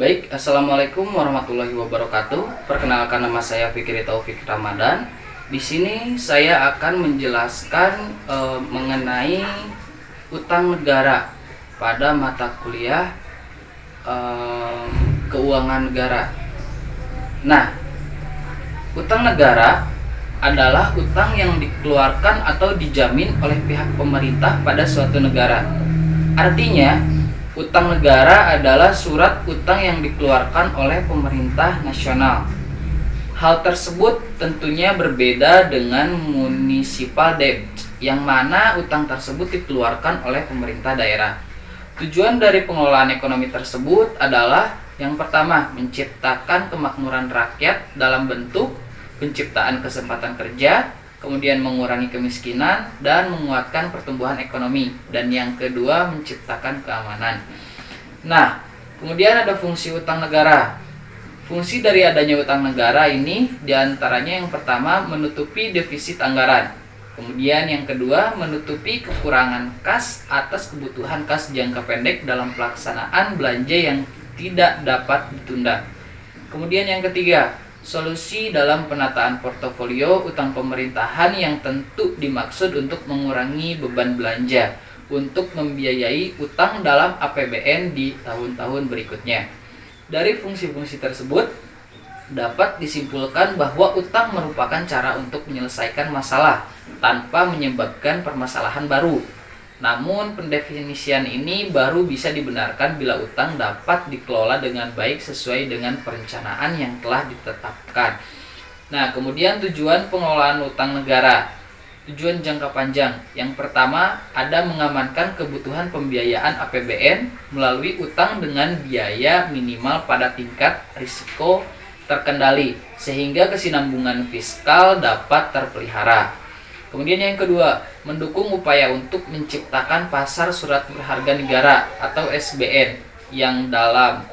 Baik, Assalamualaikum warahmatullahi wabarakatuh. Perkenalkan, nama saya Fikri Taufik Ramadan. Di sini saya akan menjelaskan mengenai utang negara pada mata kuliah keuangan negara. Nah, utang negara adalah utang yang dikeluarkan atau dijamin oleh pihak pemerintah pada suatu negara. Artinya, utang negara adalah surat utang yang dikeluarkan oleh pemerintah nasional. Hal tersebut tentunya berbeda dengan municipal debt, yang mana utang tersebut dikeluarkan oleh pemerintah daerah. Tujuan dari pengelolaan ekonomi tersebut adalah yang pertama, menciptakan kemakmuran rakyat dalam bentuk penciptaan kesempatan kerja, kemudian mengurangi kemiskinan dan menguatkan pertumbuhan ekonomi, dan yang kedua menciptakan keamanan. Nah, kemudian ada fungsi utang negara. Fungsi dari adanya utang negara ini diantaranya yang pertama menutupi defisit anggaran, kemudian yang kedua menutupi kekurangan kas atas kebutuhan kas jangka pendek dalam pelaksanaan belanja yang tidak dapat ditunda. Kemudian yang ketiga, solusi dalam penataan portofolio utang pemerintahan yang tentu dimaksud untuk mengurangi beban belanja untuk membiayai utang dalam APBN di tahun-tahun berikutnya. Dari fungsi-fungsi tersebut dapat disimpulkan bahwa utang merupakan cara untuk menyelesaikan masalah tanpa menyebabkan permasalahan baru. Namun pendefinisian ini baru bisa dibenarkan bila utang dapat dikelola dengan baik sesuai dengan perencanaan yang telah ditetapkan. Nah, kemudian tujuan pengelolaan utang negara. Tujuan jangka panjang. Yang pertama, ada mengamankan kebutuhan pembiayaan APBN melalui utang dengan biaya minimal pada tingkat risiko terkendali, sehingga kesinambungan fiskal dapat terpelihara. Kemudian yang kedua, mendukung upaya untuk menciptakan pasar surat berharga negara atau SBN yang dalam,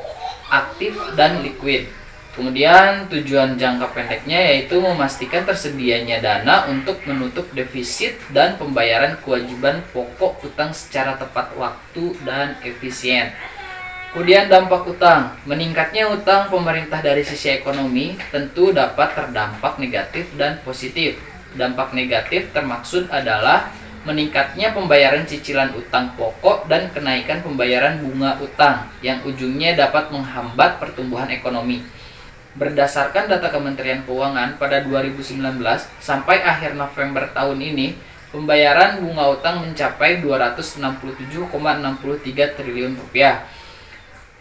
aktif, dan liquid. Kemudian tujuan jangka pendeknya yaitu memastikan tersedianya dana untuk menutup defisit dan pembayaran kewajiban pokok utang secara tepat waktu dan efisien. Kemudian dampak utang. Meningkatnya utang pemerintah dari sisi ekonomi tentu dapat terdampak negatif dan positif. Dampak negatif termaksud adalah meningkatnya pembayaran cicilan utang pokok dan kenaikan pembayaran bunga utang yang ujungnya dapat menghambat pertumbuhan ekonomi. Berdasarkan data Kementerian Keuangan pada 2019 sampai akhir November tahun ini, pembayaran bunga utang mencapai 267,63 triliun rupiah.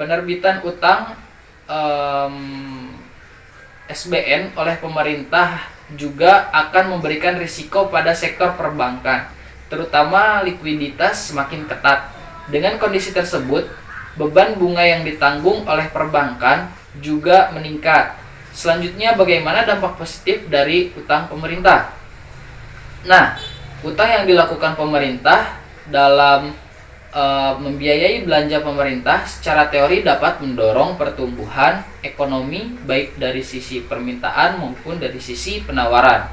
Penerbitan utang SBN oleh pemerintah juga akan memberikan risiko pada sektor perbankan, terutama likuiditas semakin ketat. Dengan kondisi tersebut, beban bunga yang ditanggung oleh perbankan juga meningkat. Selanjutnya, bagaimana dampak positif dari utang pemerintah? Nah, utang yang dilakukan pemerintah dalam membiayai belanja pemerintah secara teori dapat mendorong pertumbuhan ekonomi baik dari sisi permintaan maupun dari sisi penawaran.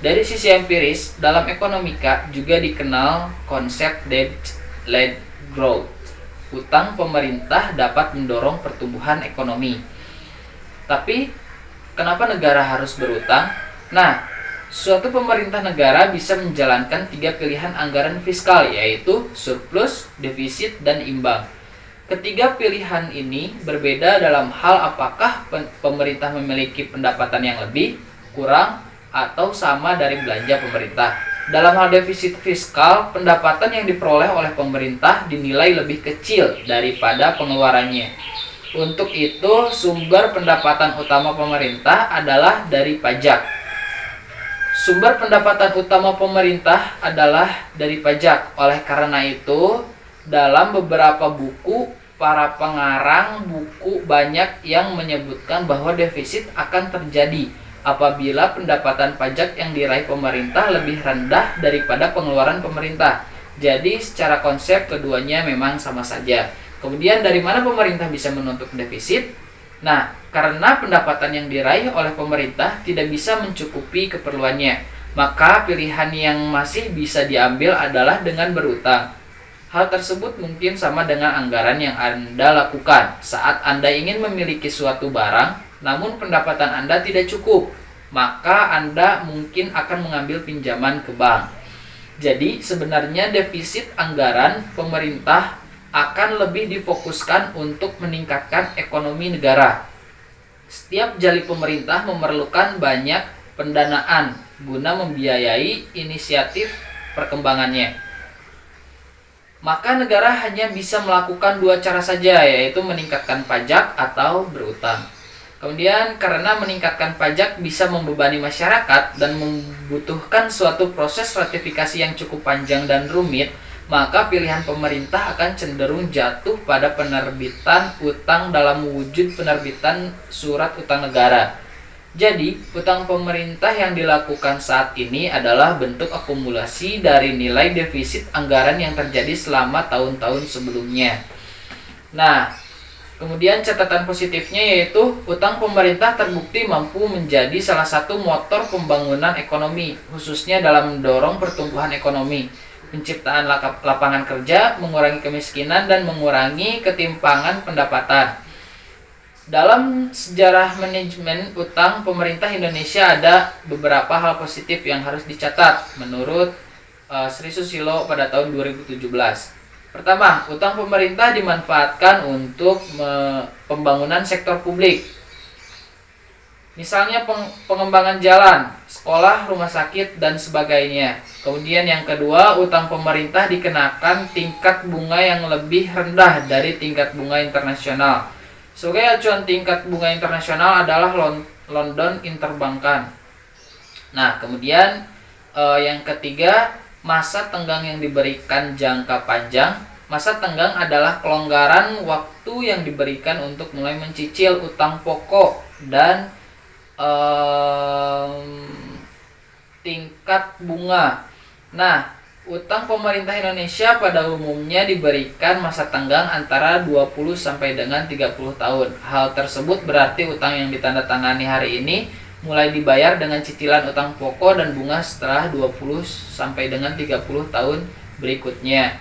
Dari sisi empiris, dalam ekonomika juga dikenal konsep debt-led growth. Utang pemerintah dapat mendorong pertumbuhan ekonomi. Tapi, kenapa negara harus berutang? Nah, suatu pemerintah negara bisa menjalankan 3 pilihan anggaran fiskal, yaitu surplus, defisit, dan imbang. Ketiga pilihan ini berbeda dalam hal apakah pemerintah memiliki pendapatan yang lebih, kurang, atau sama dari belanja pemerintah. Dalam hal defisit fiskal, pendapatan yang diperoleh oleh pemerintah dinilai lebih kecil daripada pengeluarannya. Untuk itu, sumber pendapatan utama pemerintah adalah dari pajak. Sumber pendapatan utama pemerintah adalah dari pajak. Oleh karena itu, dalam beberapa buku, para pengarang buku banyak yang menyebutkan bahwa defisit akan terjadi apabila pendapatan pajak yang diraih pemerintah lebih rendah daripada pengeluaran pemerintah. Jadi, secara konsep keduanya memang sama saja. Kemudian, dari mana pemerintah bisa menutup defisit? Nah, karena pendapatan yang diraih oleh pemerintah tidak bisa mencukupi keperluannya, maka pilihan yang masih bisa diambil adalah dengan berutang. Hal tersebut mungkin sama dengan anggaran yang Anda lakukan saat Anda ingin memiliki suatu barang, namun pendapatan Anda tidak cukup, maka Anda mungkin akan mengambil pinjaman ke bank. Jadi sebenarnya defisit anggaran pemerintah akan lebih difokuskan untuk meningkatkan ekonomi negara. Setiap jali pemerintah memerlukan banyak pendanaan guna membiayai inisiatif perkembangannya. Maka negara hanya bisa melakukan dua cara saja, yaitu meningkatkan pajak atau berutang. Kemudian karena meningkatkan pajak bisa membebani masyarakat dan membutuhkan suatu proses ratifikasi yang cukup panjang dan rumit, maka pilihan pemerintah akan cenderung jatuh pada penerbitan utang dalam wujud penerbitan surat utang negara. Jadi, utang pemerintah yang dilakukan saat ini adalah bentuk akumulasi dari nilai defisit anggaran yang terjadi selama tahun-tahun sebelumnya. Nah, kemudian catatan positifnya yaitu utang pemerintah terbukti mampu menjadi salah satu motor pembangunan ekonomi, khususnya dalam mendorong pertumbuhan ekonomi, penciptaan lapangan kerja, mengurangi kemiskinan, dan mengurangi ketimpangan pendapatan. Dalam sejarah manajemen utang pemerintah Indonesia ada beberapa hal positif yang harus dicatat menurut Sri Susilo pada tahun 2017. Pertama, utang pemerintah dimanfaatkan untuk pembangunan sektor publik. Misalnya pengembangan jalan, sekolah, rumah sakit, dan sebagainya. Kemudian yang kedua, utang pemerintah dikenakan tingkat bunga yang lebih rendah dari tingkat bunga internasional. Sebagai acuan tingkat bunga internasional adalah London Interbankan. Nah, kemudian yang ketiga, masa tenggang yang diberikan jangka panjang. Masa tenggang adalah kelonggaran waktu yang diberikan untuk mulai mencicil utang pokok dan tingkat bunga. Nah, utang pemerintah Indonesia pada umumnya diberikan masa tenggang antara 20 sampai dengan 30 tahun. Hal tersebut berarti utang yang ditandatangani hari ini mulai dibayar dengan cicilan utang pokok dan bunga setelah 20 sampai dengan 30 tahun berikutnya.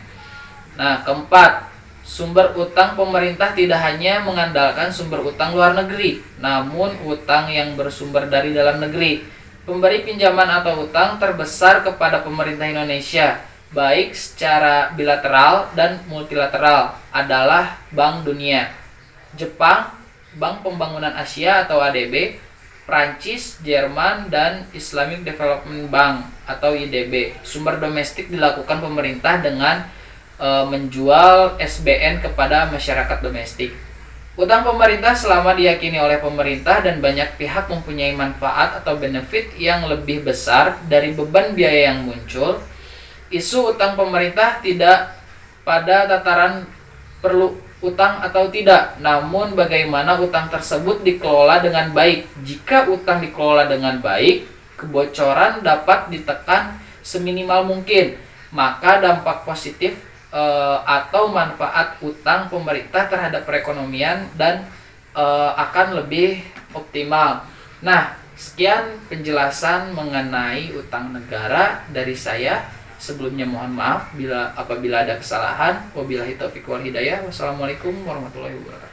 Nah, keempat, sumber utang pemerintah tidak hanya mengandalkan sumber utang luar negeri, namun utang yang bersumber dari dalam negeri. Pemberi pinjaman atau utang terbesar kepada pemerintah Indonesia, baik secara bilateral dan multilateral, adalah Bank Dunia, Jepang, Bank Pembangunan Asia atau ADB, Prancis, Jerman, dan Islamic Development Bank atau IDB. Sumber domestik dilakukan pemerintah dengan menjual SBN kepada masyarakat domestik. Utang pemerintah selama diyakini oleh pemerintah dan banyak pihak mempunyai manfaat atau benefit yang lebih besar dari beban biaya yang muncul. Isu utang pemerintah tidak pada tataran perlu utang atau tidak, namun bagaimana utang tersebut dikelola dengan baik. Jika utang dikelola dengan baik, kebocoran dapat ditekan seminimal mungkin, maka dampak positif atau manfaat utang pemerintah terhadap perekonomian dan akan lebih optimal. Nah, sekian penjelasan mengenai utang negara dari saya. Sebelumnya mohon maaf apabila ada kesalahan. Wabillahi taufiq wal hidayah. Wassalamualaikum warahmatullahi wabarakatuh.